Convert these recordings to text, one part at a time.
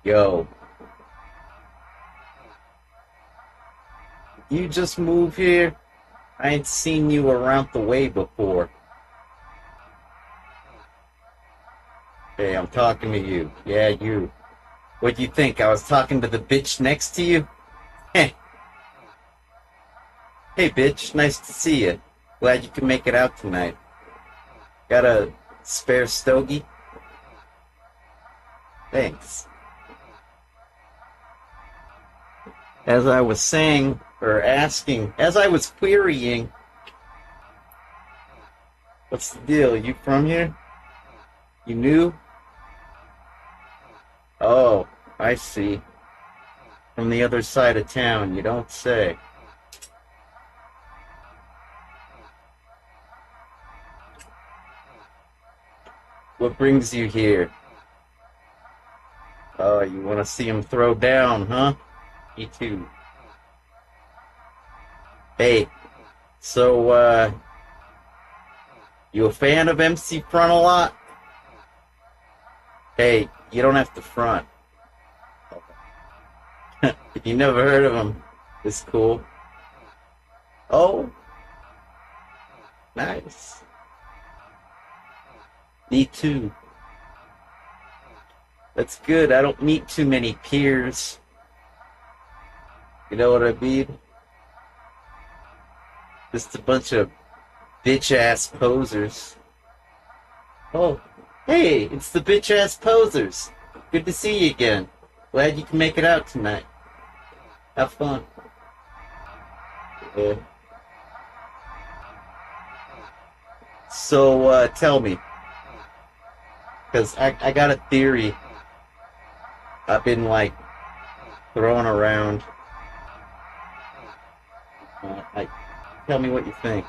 Yo, you just moved here? I ain't seen you around the way before. Hey, I'm talking to you. Yeah, you. What'd you think? I was talking to the bitch next to you? Hey, hey, bitch. Nice to see you. Glad you can make it out tonight. Got a spare stogie? Thanks. As I was saying, or asking, as I was querying, what's the deal? You from here? You new? Oh, I see. From the other side of town, you don't say. What brings you here? Oh, you want to see him throw down, huh? Me too. Hey, so, you a fan of MC Front a lot? Hey, you don't have to front. If you never heard of him, it's cool. Oh, nice. Me too. That's good. I don't meet too many peers. You know what I mean? Just a bunch of bitch-ass posers. Oh, hey, it's the bitch-ass posers. Good to see you again. Glad you can make it out tonight. Have fun. Yeah. So, tell me, because I got a theory I've been, like, throwing around. Like, tell me what you think.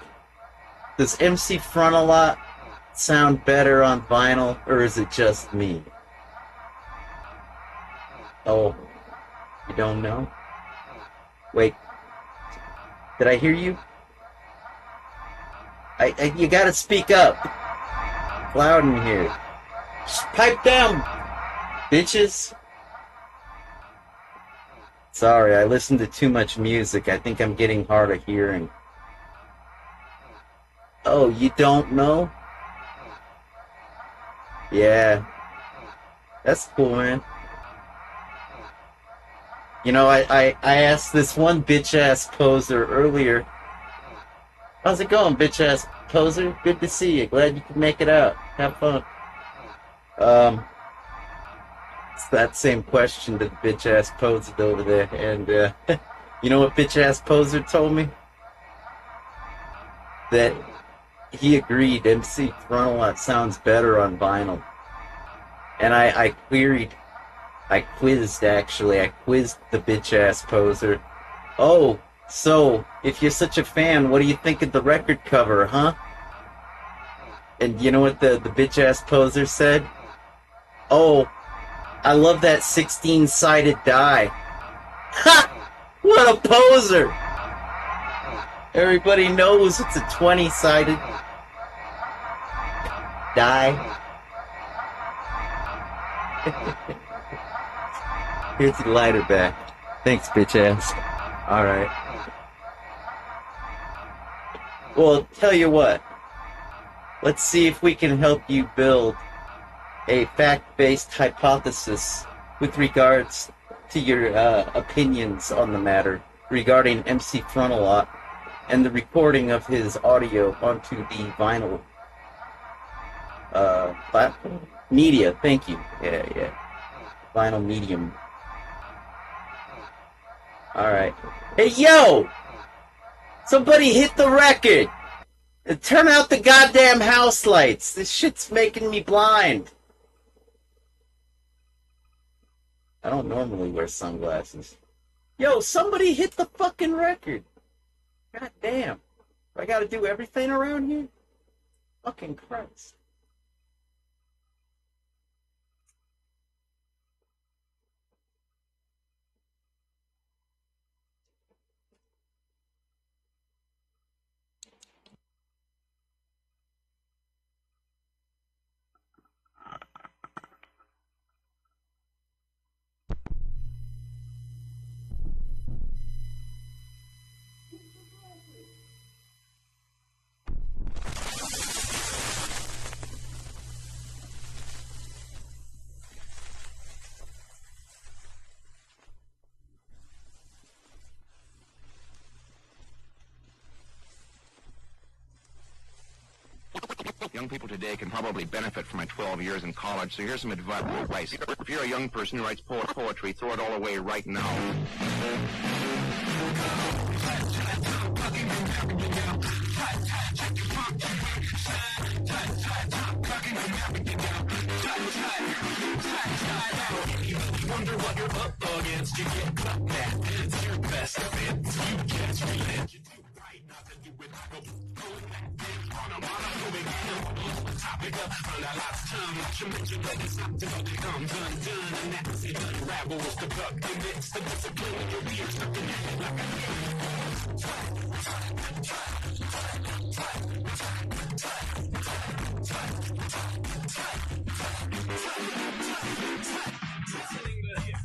Does MC Front a lot sound better on vinyl, or is it just me? Oh, you don't know? Wait, did I hear you? You gotta speak up. It's loud in here. Just pipe down, bitches. Sorry, I listened to too much music. I think I'm getting hard of hearing. Oh, you don't know? Yeah, that's cool, man. You know, I asked this one bitch ass poser earlier. How's it going, bitch ass poser? Good to see you. Glad you could make it out. Have fun. Um, it's that same question to the bitch ass poser over there. And you know what bitch ass poser told me? That he agreed MC Frontalot sounds better on vinyl. And I queried, I quizzed actually, I quizzed the bitch ass poser. Oh, so if you're such a fan, what do you think of the record cover, huh? And you know what the bitch ass poser said? Oh, I love that 16-sided die. Ha! What a poser! Everybody knows it's a 20-sided die. Here's the lighter back. Thanks, bitch ass. Alright. Well, tell you what. Let's see if we can help you build a fact-based hypothesis with regards to your opinions on the matter regarding MC Frontalot and the recording of his audio onto the vinyl platform. Media, thank you. Yeah. Vinyl medium. Alright. Hey, yo! Somebody hit the record! Turn out the goddamn house lights! This shit's making me blind! I don't normally wear sunglasses. Yo, somebody hit the fucking record! God damn. I gotta do everything around here? Fucking Christ. Young people today can probably benefit from my 12 years in college, so here's some advice. If you're a young person who writes poetry, throw it all away right now. Wonder what you're up against. You get cut that. It's your best defense. You just relent. You do right not to do it. Go back. On a monochrome topic up. Run a lot's tongue. Not you mention that it's not till it comes undone. And that's it. Unravels the duck. And it's the discipline of your ears stuck in your head like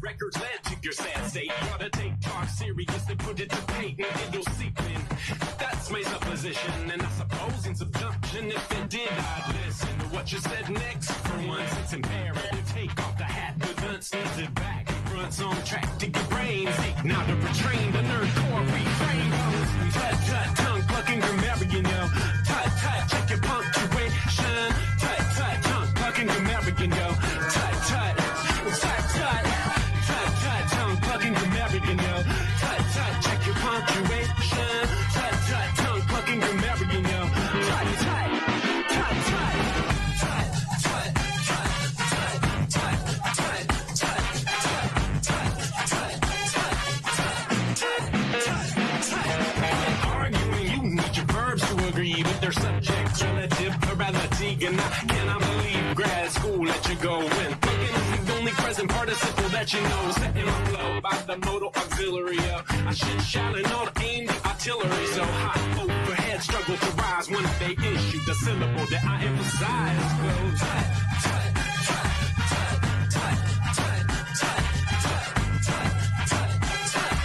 records led to your sad state. You ought to take talk serious and put it to patent and you'll seep in. That's my supposition, and I suppose in subjunction, if it did, I'd listen to what you said next. For once, it's imperative. Take off the hat, the dunce needs it back. Fronts on track to your brains. Take now to retrain the nerdcore refrain. Tut, tut, tongue plucking grammarian, yo. Tut, tut, check your punctuation. Tut, tut, tongue plucking grammarian, yo. Tut, tut, tut, tut. Tongue plucking grammarian, yo. Tut, tut, check your punctuation. Tut, tut, tongue plucking grammarian, yo. Tut, tut, tut, tut. Tut, tut, tut, tut, tut, tut, tut, tut, tut. Arguing, you need your verbs to agree with their subjects, relative plurality. And I cannot believe grad school let you go in. Only present participle that you know, setting on flow by the modal auxiliary. I should shout and all aim the artillery so high overhead, struggle to rise when they issue the syllable that I emphasize. Go tut, tut, tut, tut, tut, tut, tut, tut, tut, tut.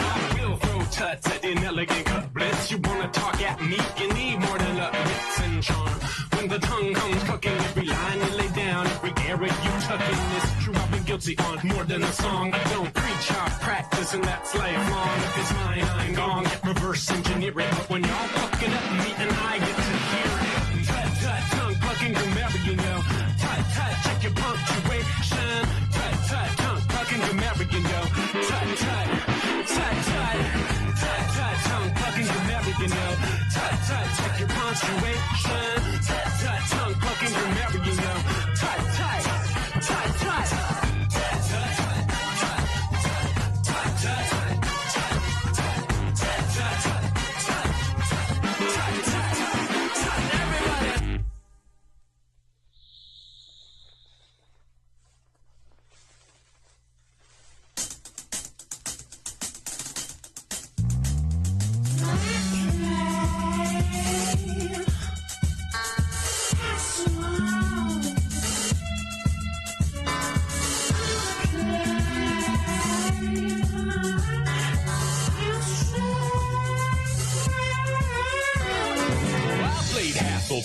I will throw tuts at inelegant couplets. You wanna talk at me, you need more than a wits and charm. When the tongue comes cooking, every line you lay down, every error you tuck in. It's true, I've been guilty on more than a song. I don't preach, I practice, and that's lifelong. If it's mine, I'm gone. Get reverse engineer it. But when y'all looking at me and I get to hear it, tut, tut, tongue plucking grammarian, yo. Tut, tut, check your punctuation. Tut, tut, tongue plucking grammarian, yo. Tut, tut, tut, tut, tut, tut, tongue plucking grammarian, yo. Tut, tut, check your punctuation. Tut, tut, tongue plucking grammarian, yo. Tut, tut, tut, tut.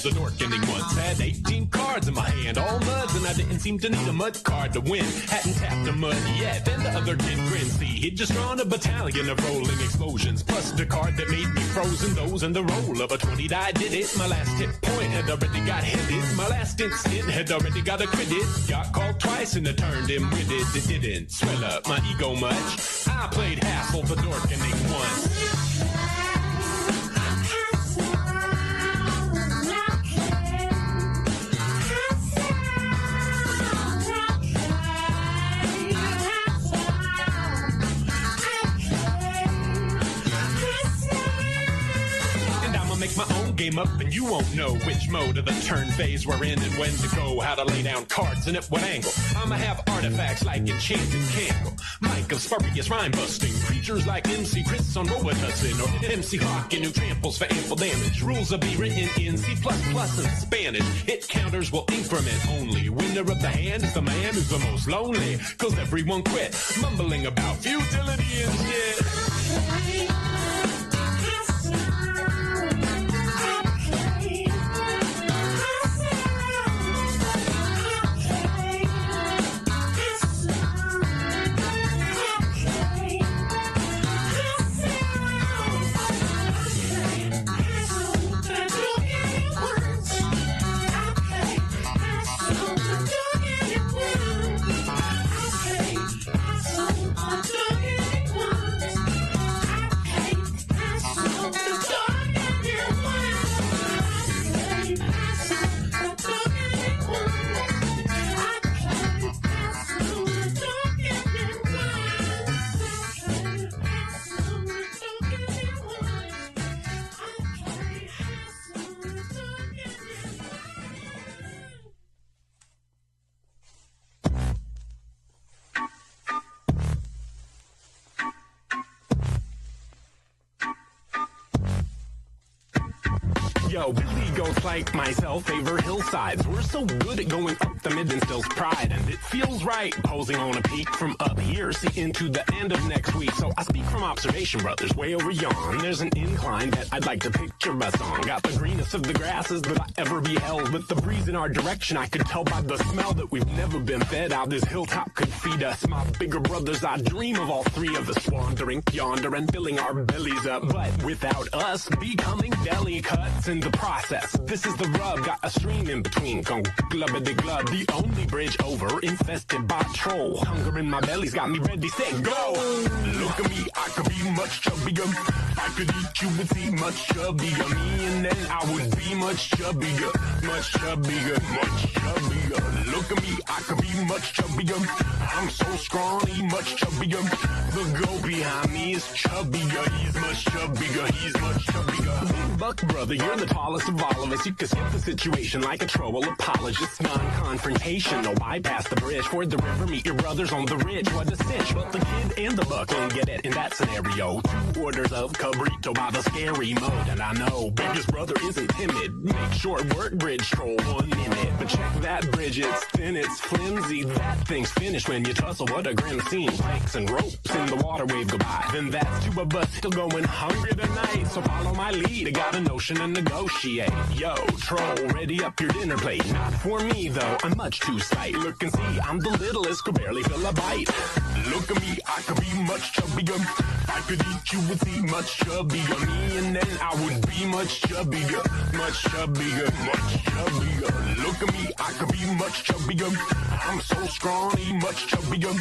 The Nork ending once had 18 cards in my hand, all muds, and I didn't seem to need a mud card to win. Hadn't tapped a mud yet. Then the other kid grinned. See, he'd just drawn a battalion of rolling explosions, plus the card that made me frozen. Those and the roll of a 20 die did it. My last hit point had already got hit. My last instant had already got acquitted. Got called twice and it turned him witted. It didn't swell up my ego much. I played Hassle the Dork ending once. Make my own game up and you won't know which mode of the turn phase we're in and when to go, how to lay down cards and at what angle. I'ma have artifacts like Enchanted Candle, Mike of spurious rhyme busting, creatures like MC Chris on Robitussin or MC Hawkin who tramples for ample damage. Rules will be written in C++ and Spanish. Hit counters will increment only. Winner of the hand is the man who's the most lonely, cause everyone quit mumbling about futility and shit. Yo, Billy goats like myself favor hillsides. We're so good at going up the mid instills pride, and it feels right posing on a peak from up here, see into the end of next week. So I speak from observation, brothers, way over yon. There's an incline that I'd like to picture us on. Got the greenest of the grasses that I ever beheld. With the breeze in our direction, I could tell by the smell that we've never been fed. How this hilltop could feed us. My bigger brothers, I dream of all three of us wandering yonder and filling our bellies up, but without us becoming deli cuts in the process. This is the rub, got a stream in between. Go glubbity glub, the only bridge over infested by troll. Hunger in my belly's got me ready, set, go. Look at me, I could be much chubbier. I could eat you and see much chubbier. Me and then I would be much chubbier, much chubbier, much chubbier. Look at me, I could be much chubbier. I'm so scrawny, much chubbier. The goat behind me is chubbier. He's much chubbier, he's much chubbier. Big buck brother, you're the tallest of all of us. You can skip the situation like a troll apologist. Non-confrontational, bypass the bridge. Ford the river, meet your brothers on the ridge. What a cinch, but the kid and the buckling get it in that scenario. 2 orders of cabrito by the scary mode. And I know, biggest brother isn't timid. Make short work bridge stroll 1 minute. But check that bridge, it's thin, it's flimsy. That thing's finished when you tussle, what a grim scene. Planks and ropes in the water wave go by. Then that's 2 of us still going hungry tonight. So follow my lead, I got a notion to negotiate. Yo, troll, ready up your dinner plate. Not for me though, I'm much too slight. Look and see, I'm the littlest, could barely fill a bite. Look at me, I could be much chubbier. I could eat you and see much chubbier. Me and then I would be much chubbier, much chubbier, much chubbier. Look at me, I could be much chubbier. I'm so scrawny, much chubbier.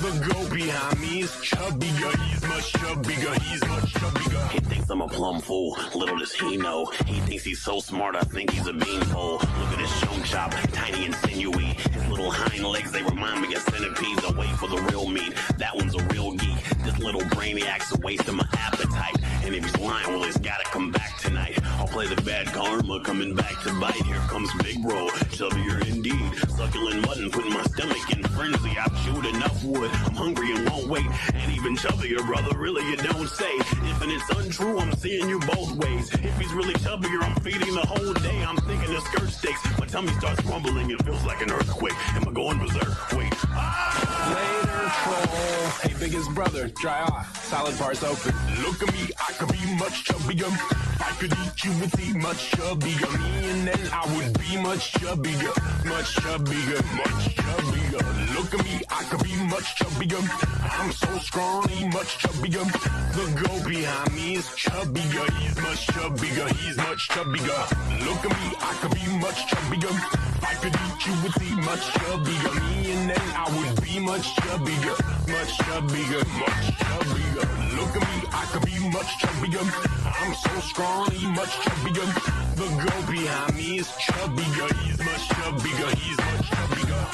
The goat behind me is chubbier. He's much chubbier, he's much chubbier. He thinks I'm a plum fool, little does he know. He thinks he's so smart, I think he's a beanpole. Look at his shown chop, tiny and sinewy. His little hind legs, they remind me of centipedes. I wait for the real meat, that one's a real geek. This little brainiac's a waste of my appetite. And if he's lying, well, he's gotta come back tonight. I'll play the bad karma, coming back to bite. Here comes Big Bro, chubbier indeed. Succulent mutton, putting my stomach in frenzy. I've chewed enough wood, I'm hungry and won't wait. And even chubbier, brother, really you don't say. If and it's untrue, I'm seeing you both ways. If he's really chubbier, I'm feeding the whole day. I'm thinking of skirt steaks. My tummy starts rumbling, it feels like an earthquake. Am I going berserk? Wait. Later, troll. Hey, biggest brother, dry off. Solid bars open. Look at me, I could be much chubbier. I could eat you and see much chubbier. Me and then I would be much chubbier, much chubbier, much chubbier. Look at me, I could be much chubbier. I'm so scrawny, much chubbier. The goat behind me is chubbier. He's much chubbier, he's much chubbier. Look at me, I could be much chubbier. I could eat you and see much chubbier. Me and then I would be much chubbier, much chubbier, much chubbier. Look at me, I could be much chubbier. I'm so scrawny, much chubbier. The goat behind me is chubbier. He's much chubbier, he's much chubbier.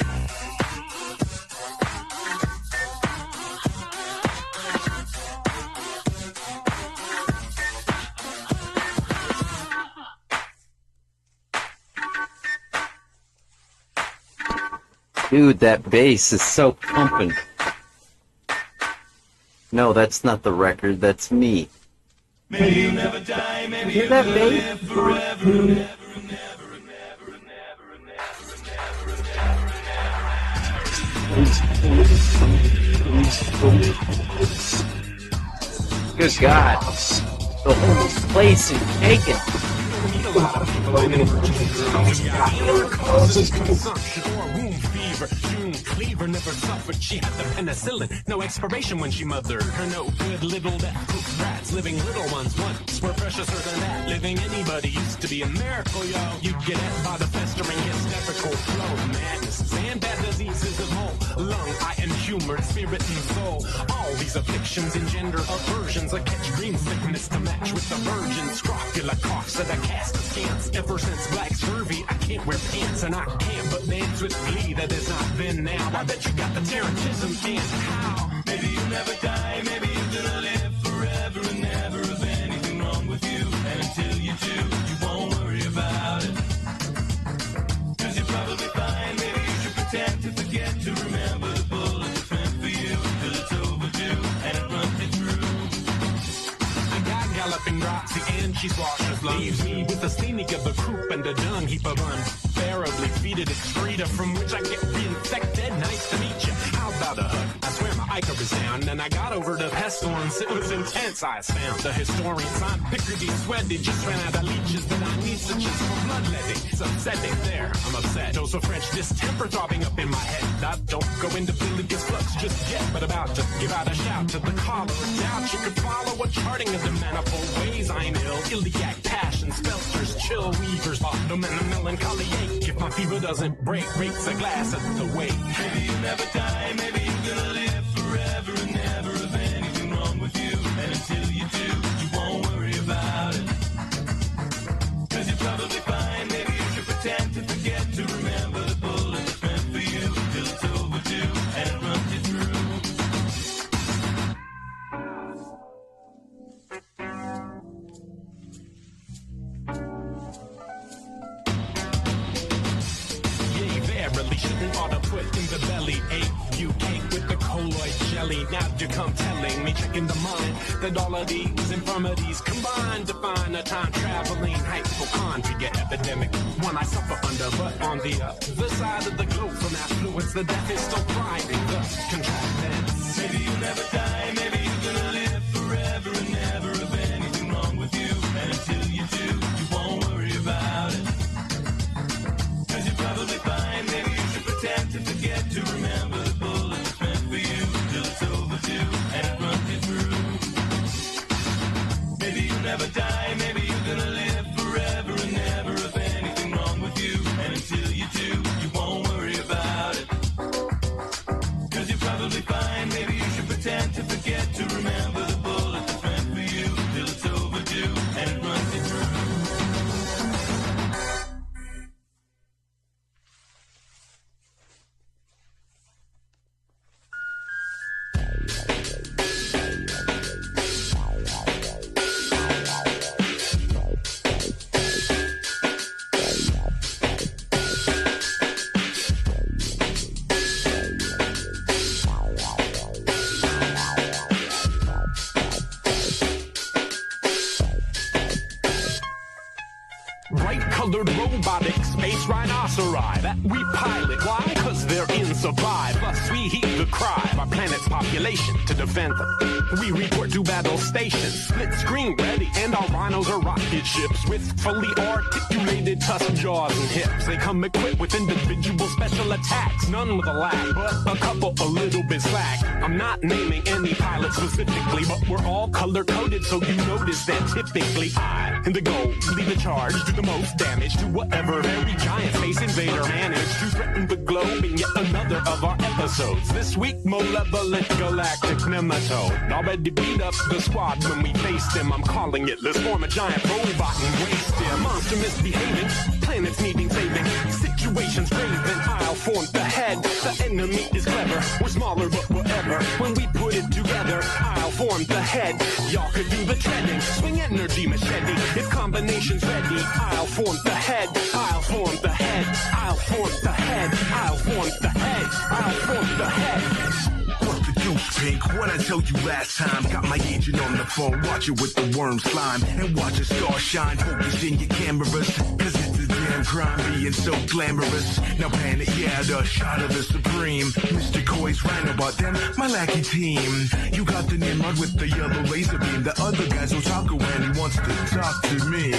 Dude, that bass is so pumping. No, that's not the record, that's me. Maybe you'll never die, maybe Hear you'll that live bass? forever and ever. Good God. The whole place is shaking. A lot of people in it causes consumption or womb fever. June Cleaver never suffered. She had the penicillin, no expiration when she mothered her no good little that poop rats. Living little ones once were preciouser than that. Living anybody used to be a miracle, yo. You get it by the festering hysterical flow. Madness and bad diseases of whole lung, eye, and humor, spirit and soul. All these afflictions engender aversions. I catch dream sickness to match with the virgin. Scrofula coughs that I cast askance. Ever since black scurvy, I can't wear pants and I can't but dance with glee. That is not then now. I bet you got the terrorism and how. Maybe you'll never die, maybe you're gonna live forever and never have anything wrong with you. And until you do, you won't worry about it. Cause you're probably fine, maybe you should pretend to forget to remember the bullet that's meant for you. Till it's overdue and it runs you through. I got galloping dropsy and she swashes leaves me with the scenic of the croup and the dung heap of unbearably fetid excreta from which I get reinfected. Nice to meet you. How about a hug? I swear my Ica was down and I got over the pestilence. It was intense, I found. The historians on Picardy sweaty just ran out of leeches that I need such as for bloodletting. It's upsetting. There, I'm upset. Dose of French distemper throbbing up in my head. I don't go into bilious flux just yet, but about to give out a shout to the caller. Doubt you could follow a charting of the manifold ways I'm ill. Iliac passion, spelters, chill weavers, bottom and a melancholy ache. If my fever doesn't break, breaks a glass at the way. Maybe you'll never die, maybe you're gonna live forever and never have anything wrong with you. And until you do, you won't worry about it. Cause you're probably fine, maybe you should pretend to forget to remember the bullet that's meant for you. Till it's overdue and it runs you through. Verily shouldn't ought to put in the belly a few cake with the colloid jelly. Now you come telling me, checking the mind, that all of these infirmities combine to find a time traveling hypochondria epidemic. One I suffer under, but on the other side of the globe from affluence, the death is still thriving. Thus contractants. Maybe you'll never die, maybe you're gonna live forever and never have anything wrong with you. And until you do, you won't worry about it. Cause you're probably fine, maybe you should pretend to forget to remember the bullet that's meant for you. Till it's overdue and it runs you through. Maybe you'll never die, maybe you're gonna live forever and never have anything wrong with you. And until you do, you won't worry about it. Cause you're probably fine, maybe you should pretend to forget to remember the bullet that's meant for you. Till it's overdue and it runs you through. Bright-colored robotic space rhinoceri that we pilot. Why? Cause they're in survive. Plus we heed the cry of our planet's population to defend them. We report to battle stations, split screen ready, and our rhinos are rocket ships with fully articulated tusk jaws and hips. They come equipped with individual special attacks, none with a lag, but a couple a little bit slack. I'm not naming any pilot specifically, but we're all color-coded, so you notice that typically I, in the goal, lead the charge, do the most damage to whatever very giant space invader managed to threaten the globe in yet another of our episodes. This week, malevolent galactic nematode already beat up the squad when we faced him. I'm calling it, let's form a giant robot and waste him. Monster misbehaving, planets needing saving, situations raving, I'll form the head. The enemy is clever, we're smaller but whatever. When we put it together, I'll form the head. Y'all could do the treading, swing energy machete. If combination's ready, I'll form the head. I'll form the head. I'll form the head. I'll form the head. I'll form the head. What the deuce, Pink? What I told you last time? Got my agent on the phone, watch it with the worm slime, and watch a star shine, focus in your cameras, cause it's a damn crime being so glamorous. Now pan it, yeah, the shot of the supreme. Mr. Coy's rhino about them, my lackey team. You got the Nimrod with the yellow laser beam. The other guys will talk when he wants to talk to me.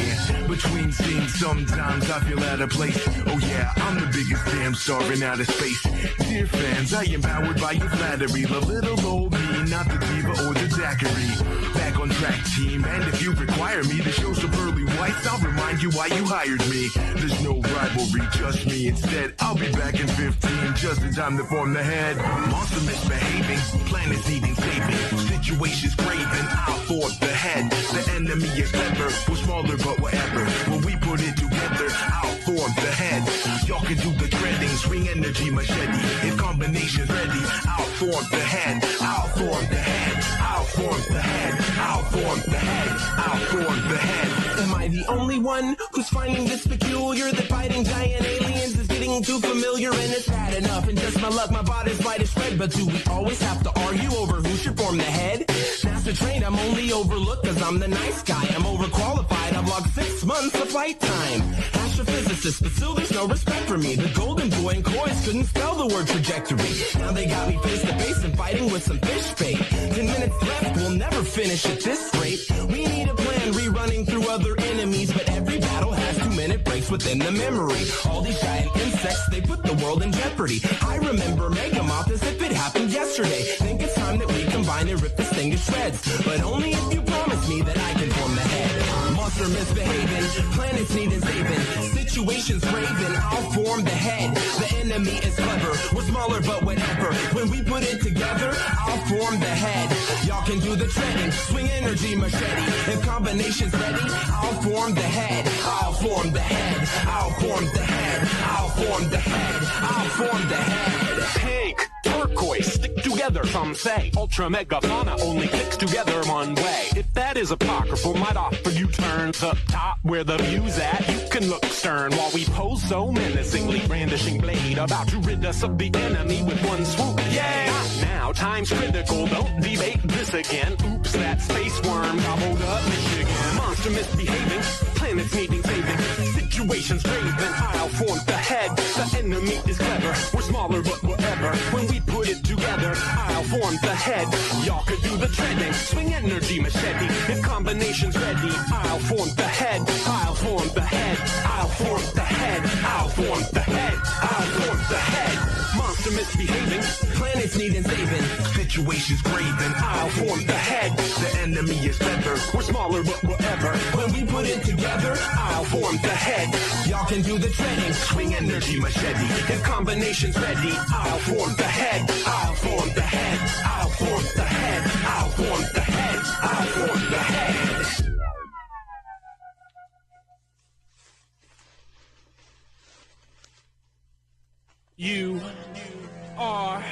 Between scenes, sometimes I feel out of place. Oh yeah, I'm the biggest damn star in outer space. Dear fans, I am powered by your flattery. The little old me, not the diva or the daiquiri. Back on track, team, and if you require me to show some pearly whites, I'll remind you why you hired me. There's no rivalry, just me instead. I'll be back in 15, just in time to form the head. Monster misbehaving, planets needing saving, situations craving, I'll form the head. The enemy is clever, we're smaller but whatever. When we put it together, I'll form the head. Y'all can do the treading, swing energy machete. If combination's ready, I'll form the head. I'll form the head. I'll form the head. I'll form the head. I'll form the head. Am I the only one who's finding this peculiar? That fighting giant aliens is getting too familiar, and it's bad enough. And just my luck, my body's light is red. But do we always have to argue over who should form the head? NASA to train, I'm only overlooked cause I'm the nice guy. I'm overqualified, I've logged 6 months of flight time. Astrophysicist, but still there's no respect for me. The golden boy and coys couldn't spell the word trajectory. Now they got me face to face and fighting with some fish bait. 10 minutes left, we'll never finish at this rate. We need a plan, rerunning through other enemies, but every battle has 2-minute breaks within the memory. All these giant insects, they put the world in jeopardy. I remember Megamoth as if it happened yesterday. Think it's time that we combine and rip this thing to shreds, but only if you promise me that I can form the head. Monster misbehaving, planets needing saving, situations craving, I'll form the head. The enemy is clever, we're smaller but whatever. When we put it together, I'll form the head. Y'all can do the treading, swing energy machete. If combination's ready, I'll form the head. I'll form the head. I'll form the head. I'll form the head. I'll form the head. Pink, turquoise, stick together, some say. Ultra mega fauna only fits together one way. If that is apocryphal, might offer you turn to top where the view's at. You can look stern while we pose so menacingly, brandishing blade, about to rid us of the enemy with one swoop. Yeah! Not now, time's critical, don't debate this again. Oops, that space worm gobbled up Michigan. Monster misbehaving, planets needing saving, situations craving, I'll form the head. The enemy is clever, we're smaller but whatever. When we put it together, I'll form the head. Y'all could do the treading, swing energy machete. If combination's ready, I'll form the head. I'll form the head. I'll form the head. I'll form the head. I'll form the head. Monster misbehaving, planets needing saving, situations craving, I'll form the head. The enemy is clever, we're smaller but whatever. When we put it together, I'll form the head. Y'all can do the treading, swing energy machete. If combination's ready, I'll form the head. I'll form the head. I'll form the head. I'll form the head. I'll form the head. You are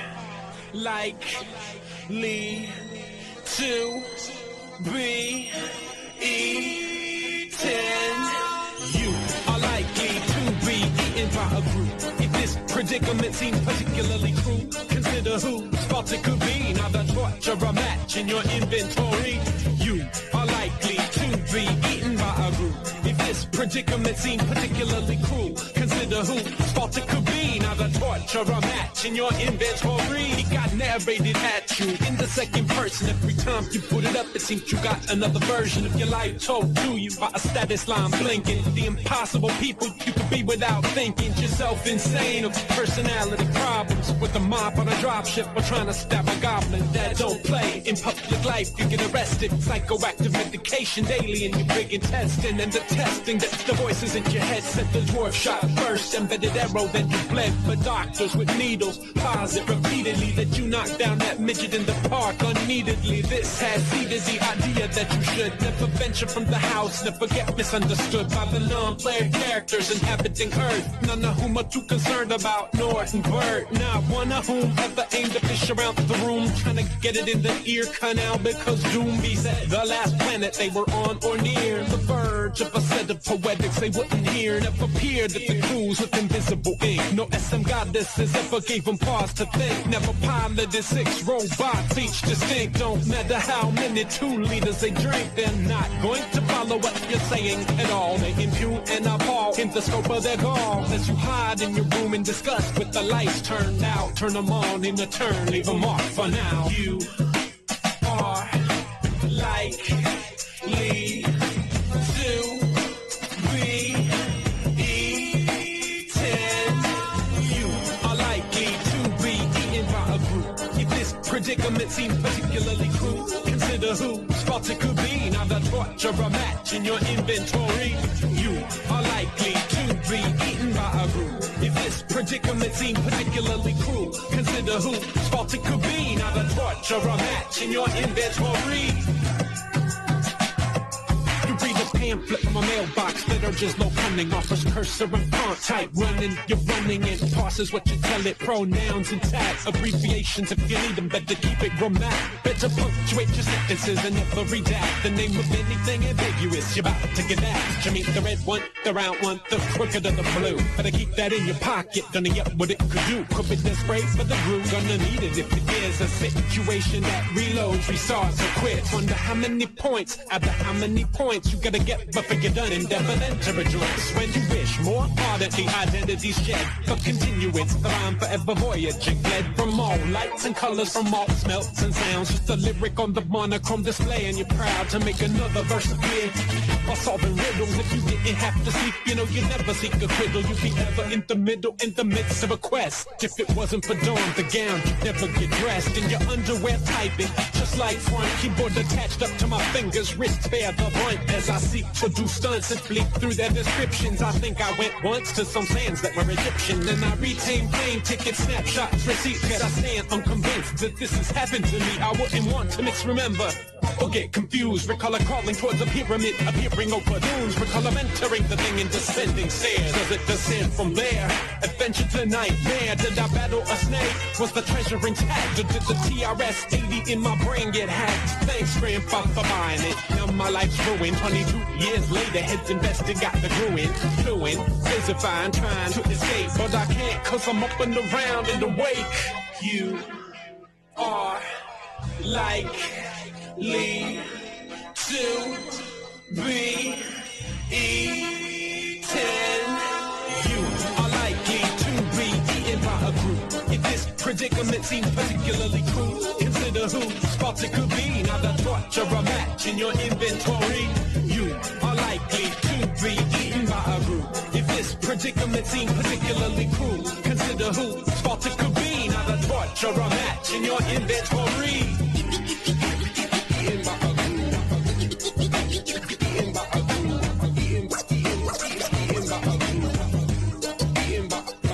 likely to be eaten. You are likely to be eaten by a group. If this predicament seems particularly cruel, consider whose fault it could be. Now the torture a match in your inventory. You are likely to be eaten by a group. If this predicament seems particularly cruel, consider whose fault it could be. Now the torture a match in your inventory. It got narrated at you in the second person. Every time you put it up, it seems you got another version of your life told to you by a status line blinking. The impossible people you could be without thinking. Yourself insane of personality problems with a mop on a dropship or trying to stab a goblin that don't play in public life. You get arrested, psychoactive medication daily, and you're big in testing and the testing that the voices in your head said the dwarf shot first, embedded arrow, then you bled for doctors with needles. Posit repeatedly that you knocked down that midget in the park unneededly. This has seeded the idea that you should never venture from the house, never get misunderstood by the non-player characters inhabiting Earth, none of whom are too concerned about North and Bird. Not one of whom ever aimed a fish around the room, trying to get it in the ear canal because Doomby said the last planet they were on or near the verge of a set of poetics they wouldn't hear. Never peered at the clues with invisible ink. No SM goddesses ever gave them pause to think. Never piloted 6 robots, each distinct. Don't matter how many 2 liters they drink, they're not going to follow what you're saying at all. They impugn and appall in the scope of their gall as you hide in your room in disgust with the lights turned out. Turn them on in a turn, leave them off for now. You are likely to be eaten. You are likely to be eaten by a group. If this predicament seems particularly cruel, consider whose fault it could be. Now the torture a match in your inventory. You are likely to be eaten by a group. If this predicament seems particularly cruel, consider whose fault it could be. Now the torture a match in your inventory. You breathe the pain pamphlet from a mailbox that urges low cunning, offers cursor and font type running. You're running and tosses what you tell it, pronouns and tags, abbreviations if you need them, better keep it grammatic. Better punctuate your sentences and never redact the name of anything ambiguous. You're about to get asked. You meet the red one, the round one, the crooked or the blue. Better keep that in your pocket, gonna get what it could do. Could be desperate for the groove, gonna need it if it is a situation that reloads, restarts or quits. Wonder how many points, out of how many points you gotta get before you're done. Endeavor then to rejoice when you wish more ardently identities shed. For continuance, that I'm forever voyaging, fled from all lights and colors, from all smells and sounds. Just a lyric on the monochrome display, and you're proud to make another verse appear. While solving riddles, if you didn't have to sleep, you know you never seek a riddle. You'd be ever in the middle, in the midst of a quest. If it wasn't for dawn, the gown, you'd never get dressed in your underwear typing, just like front keyboard attached up to my fingers, wrist bear the brunt as I seek to do stunts and bleep through their descriptions. I think I went once to some sands that were Egyptian, and I retain plane tickets, snapshots, receipts, yet I stand unconvinced that this has happened to me. I wouldn't want to misremember or get confused. Recall a crawling towards a pyramid, appearing over dunes. Recall of entering the thing and descending stairs. Does it descend from there? Adventure to nightmare. Did I battle a snake? Was the treasure intact? Or did the TRS-80 in my brain get hacked? Thanks, Grandpa, for buying it. Now my life's ruined. 22 years later, heads invested, got the ruin. Fluent, physifying, trying to escape, but I can't, cause I'm up and around in the wake. You are likely to be eaten. You are likely to be eaten by a group. If this predicament seems particularly cruel, consider whose fault it could be. Now the torture a match in your inventory. You are likely to be eaten by a group. If this predicament seems particularly cruel, consider whose fault it could be. Now the torture a match in your inventory. Eaten by a group. Eaten by a group. Eaten by a group. Eaten by a group.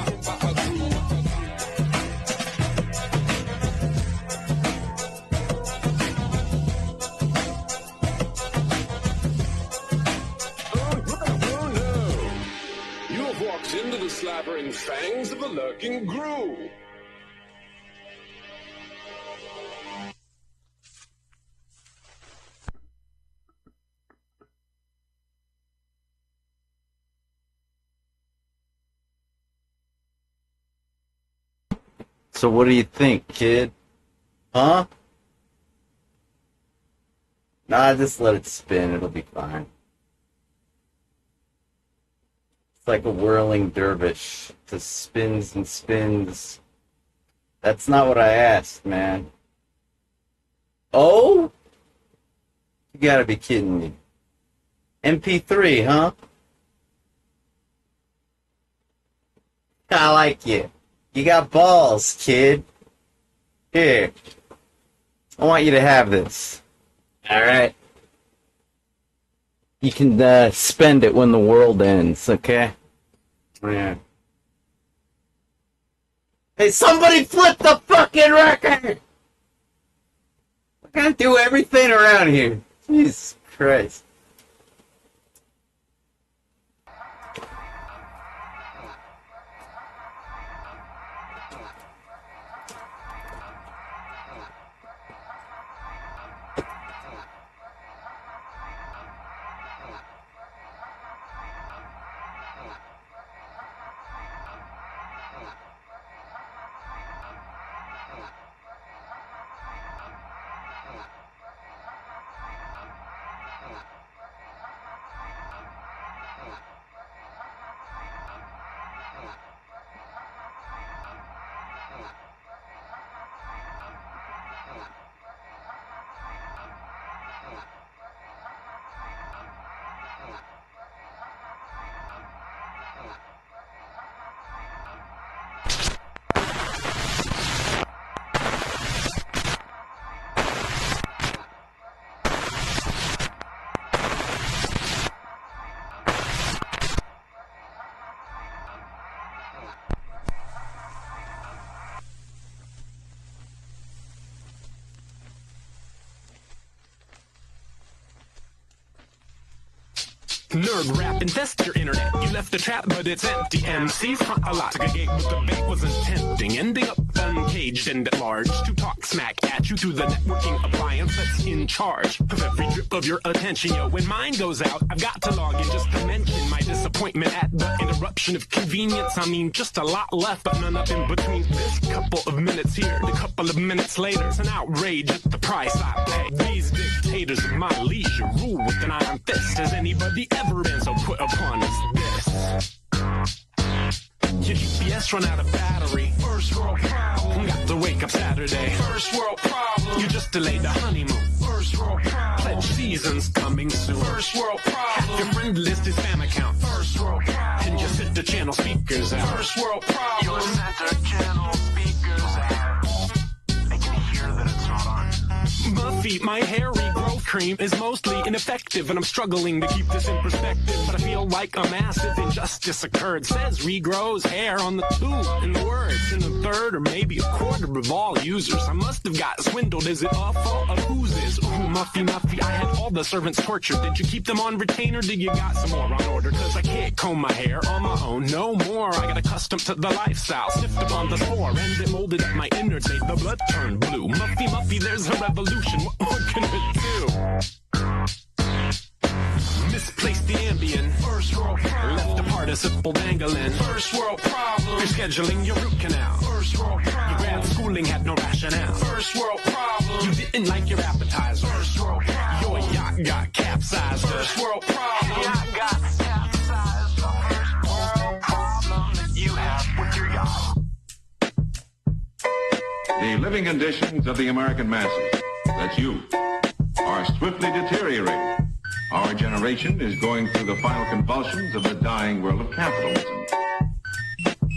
Oh no! You have walked into the slavering fangs of a lurking groove. So what do you think, kid? Huh? Nah, just let it spin. It'll be fine. It's like a whirling dervish. Just spins and spins. That's not what I asked, man. Oh? You gotta be kidding me. MP3, huh? I like you. You got balls, kid. Here. I want you to have this. Alright? You can spend it when the world ends, okay? Yeah. Hey, somebody flip the fucking record! I gotta do everything around here. Jesus Christ. Nerd rap infest your internet. You left the trap, but it's empty. MC front a lot. Took a gate, but the bait wasn't tempting. Ending up uncaged and at large to talk smack at you through the networking appliance that's in charge of every drip of your attention. Yo, when mine goes out, I've got to log in just to mention my disappointment at the interruption of convenience. I mean, just a lot left, but none up in between. This couple of minutes here, the couple of minutes later, it's an outrage at the price I pay. These dictators of my leisure rule with an iron fist. Has anybody ever been so put upon as this? Your GPS run out of battery. First world problem. Got to wake up Saturday. First world problem. You just delayed the honeymoon. First world problem. Pledge season's coming soon. First world problem. Half your friend list is spam account. First world problem. And you set the channel speakers out. First world problem. Your center channel speakers out. They can hear that it's not on. Buffy, my hair regrowth cream is mostly ineffective, and I'm struggling to keep this in perspective. But I feel like a massive injustice occurred. Says regrows hair on the tube, in the words, in a third or maybe a quarter of all users. I must have got swindled. Is it awful? Of whose is? Ooh, Muffy, I had all the servants tortured. Did you keep them on retainer? Did you got some more on order? Cause I can't comb my hair on my own no more. I got accustomed to the lifestyle, sniffed upon the spore, and it molded up my innards, made the blood turn blue. Muffy, there's a revolution. What more can it do? Misplaced the Ambien. First world problem. Left a participle dangling. First world problem. Rescheduling your root canal. First world problem. Your grad schooling had no rationale. First world problem. You didn't like your appetizer. First world problem. Your yacht got capsized. First world problem. Your yacht got capsized. The first world problem that you have with your yacht. The living conditions of the American masses, that's you, are swiftly deteriorating. Our generation is going through the final convulsions of the dying world of capitalism.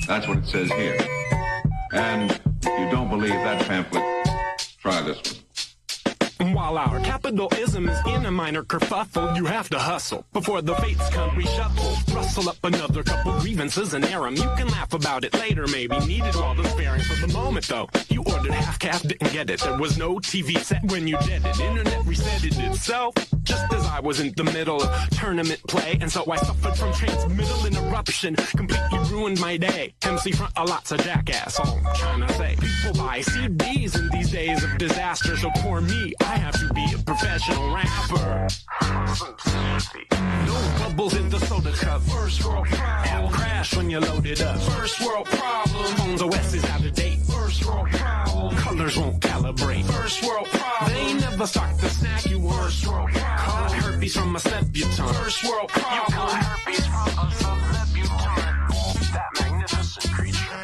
That's what it says here. And if you don't believe that pamphlet, try this one. While our capitalism is in a minor kerfuffle, you have to hustle before the fates come reshuffle. Rustle up another couple grievances and air 'em. You can laugh about it later, maybe. Needed all the sparing for the moment, though. You ordered half-calf, didn't get it. There was no TV set when you did it. Internet resetted itself just as I was in the middle of tournament play, and so I suffered from transmittal interruption. Completely ruined my day. MC front a lot's a jackass, all I'm trying to say. People buy CDs in these days of disaster, so poor me, I have to be a professional rapper. No bubbles in the soda cup. First world problem. App crash when you load it up. First world problem. Phone's OS is out of date. First world problem. Colors won't calibrate. First world problem. They never stock the snack you want. First world problem. Caught herpes from a Sebutone. First world problem. You caught herpes from a Sebutone. That magnificent creature.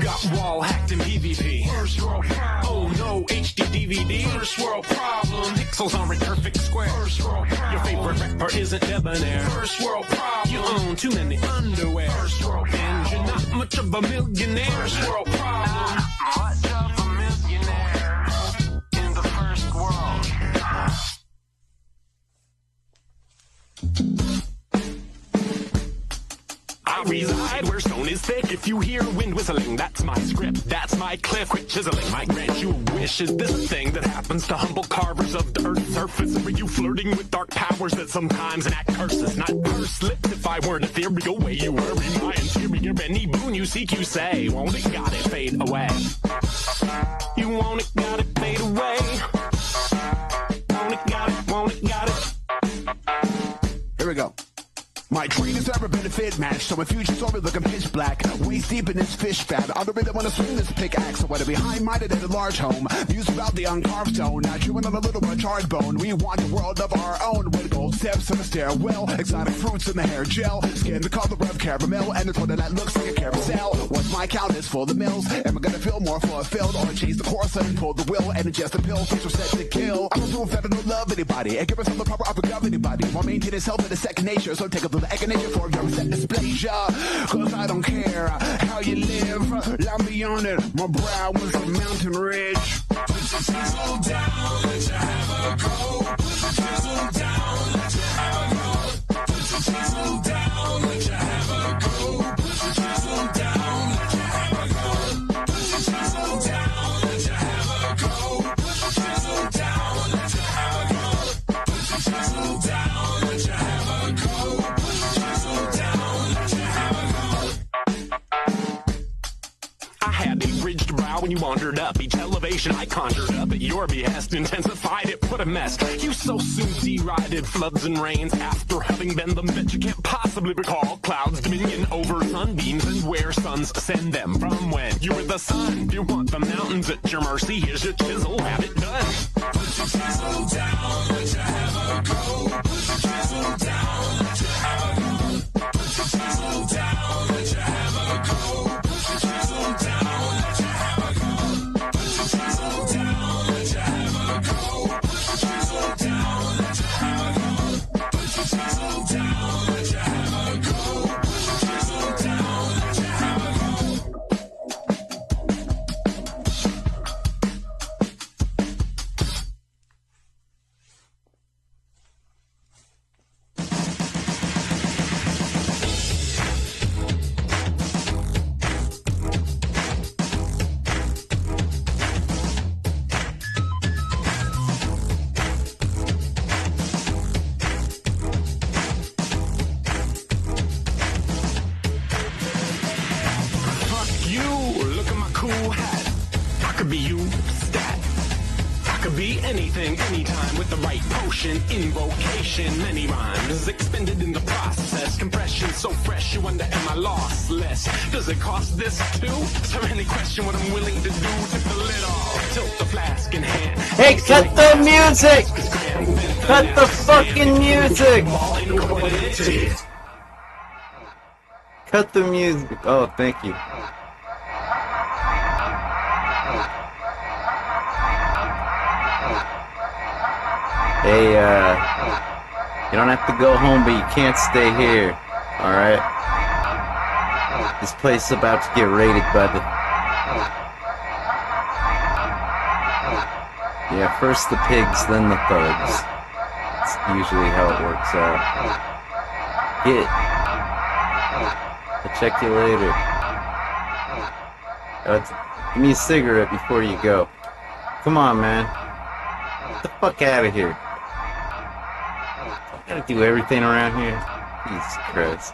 Got wall hacked in PvP. First world problem. Oh no, HD DVD. First world problem. Pixels aren't perfect square. First world problem. Your favorite rapper isn't debonair. First world problem. You own too many underwear. First world problem. And you're not much of a millionaire. First world problem. Not much of a millionaire in the first world. I reside where stone is thick. If you hear wind whistling, that's my script. That's my cliff. Quit chiseling. Might grant you a wish. Is this a thing that happens to humble carvers of the earth's surface? Or are you flirting with dark powers that sometimes enact curses? Not purse lips if I were an ethereal way. You worry my interior. Any boon you seek, you say. Want it, got it, fade away. You want it, got it, fade away. Want it, got it. Here we go. My train has ever been a fit match, so my future's over looking pitch black. Waist deep in this fish fat. I don't really want to swing this pickaxe. So whether be high-minded at a large home, views about the uncarved stone. Now chewing on a little more charred bone. We want a world of our own. With gold steps on the stairwell, exotic fruits in the hair gel. Skin the color of caramel, and the toilet that looks like a carousel. What's my count is full of mills. Am I gonna feel more fulfilled, or change the course and pull the will and ingest the pill? Things are set to kill. I'm a proof that I don't love anybody, and give myself the proper upper of anybody. While maintaining itself in a second nature, so take a little echinacea for your set displeasure. Cause I don't care how you live. I'm beyond it. My brow was a mountain ridge. Put your chisel down, let you have a go. Put your chisel down, let you have a go. Put your chisel down, let you have a go. Put your chisel down, let you have a go. Put your chisel down, let you have a go. Put your chisel down, let you have a go. Put your chisel down, let you have a go. ridge to brow when you wandered up. Each elevation I conjured up at your behest intensified it, put a mess. You so soon derided floods and rains after having been them that you can't possibly recall. Clouds dominion over sunbeams and where suns ascend them from when you were the sun. You want the mountains at your mercy, here's your chisel, have it done. Put your chisel down, let you have a go. Put your chisel down, let you have a go. Put your chisel down, let you have a go. Put your chisel down, let you have a go. Put your chisel down, let you have a go. Put your chisel down, let you have a go. Put your chisel down, let you have a go. Put your chisel down, let you have a go. Fuck you, look at my cool hat. I could be you, stat. I could be anything, anytime with the right potion, invocation. Many rhymes expended in the process. Compression so fresh, you wonder, am I lossless? Does it cost this too? So any question what I'm willing to do. Took the lid off, tilt the flask in hand. Hey, cut the music! Cut the fucking music! Cut the music. Oh, thank you. Hey, you don't have to go home, but you can't stay here. Alright? This place is about to get raided by the... Yeah, first the pigs, then the thugs. That's usually how it works out. I'll check you later. Give me a cigarette before you go. Come on, man. Get the fuck out of here. I gotta do everything around here. Jesus Christ.